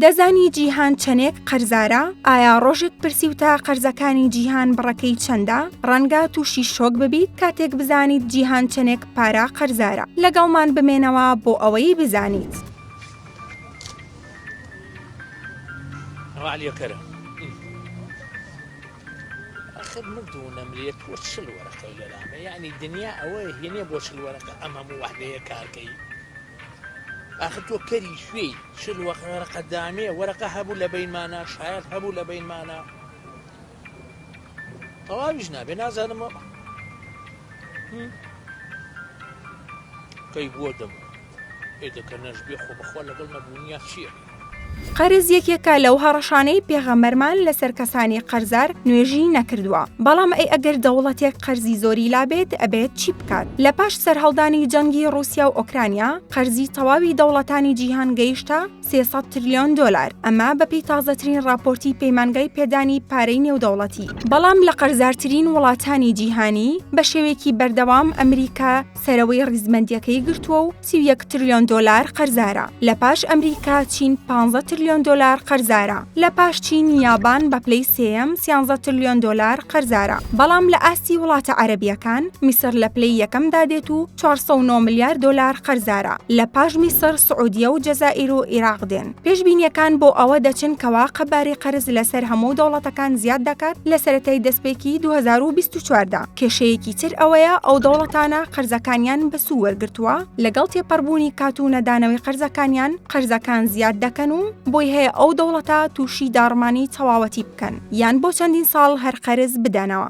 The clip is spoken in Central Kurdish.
دەزانی جیهان چەندێک قەرزارە؟ ئایا ڕۆژێک پرسیوتە قەرزەکانی جیهان بڕەکەی چەندە؟ ڕەنگە تووشی شۆک ببیت کاتێک بزانیت جیهان چەندێک پارە قەرزارە. لەگەڵمان بمێنەوە بۆ ئەوەی بزانیت. آخر مردونا مليت وش الورقة للامة يعني الدنيا أوه هنا بوش الورقة أمام وحدة كاركي آخر توكري شوي شو الورقة دامية ورقة هبو لبين مانا شايل هبو لبين مانا طوال جنابي نازل ما كي بودم إذا كان نجبيخو بخوال قلنا بنيات شيء قەرز یەکێکە لەو هەڕەشانەی پێغەمبەرمان لەسەر کەسانی قەرزار نوێژی نەکردووە. بەڵام ئەگەر دەوڵەتێک قەرزی زۆری لابێت ئەبێت چی بکات؟ لە پاش سەرهەڵدانی جەنگی رووسیا و ئۆکرانیا قەرزی تەواوی دەوڵەتانی جیهان گەیشتە 300 تریلیۆن دۆلار. ئەمە بەپێی تازەترین راپۆرتی پەیمانگای پێدانی پارەی نێودەوڵەتی. بەڵام لە قەرزارترین وڵاتانی جیهانی بە شێوەیەکی بەردەوام ئەمریکا سەرەوەی ڕیزبەندیەکەی گرتووە و 31 تریلیۆن دۆلار قەرزارە. لە پاش ئەمریکا چین 15 تریلیۆن دۆلار قەرزارە. لە پاش چین یابان بە پلەی سێیەم 13 تریلیۆن دۆلار قەرزارە. بەڵام لە ئاستی وڵاتە عەرەبیەکان میسر لە پلەی یەکەمدا دێت و 409 میلیارد دۆلار قەرزارە. لە پاش میسر سعودیە و جەزائیر و عێراق دێن. پێشبینیەکان بۆ ئەوە دەچن کەوا قەبارەی قەرز لەسەر هەموو دەوڵەتەکان زیاد دەکات لە سەرەتای دەستپێکی 2024دا. کێشەیەکی تر ئەوەیە ئەو دەوڵەتانە قەرزەکانیان بەسوو وەرگرتووە لەگەڵ تێپەڕبوونی کات و نەدانەوەی قەرزەکانیان قەرزەکان زیاد دەکەن و بۆی هەیە ئەو دەوڵەتە تووشی داڕمانی تەواوەتی بکەن یان بۆ چەندین ساڵ هەر قەرز بدەنەوە.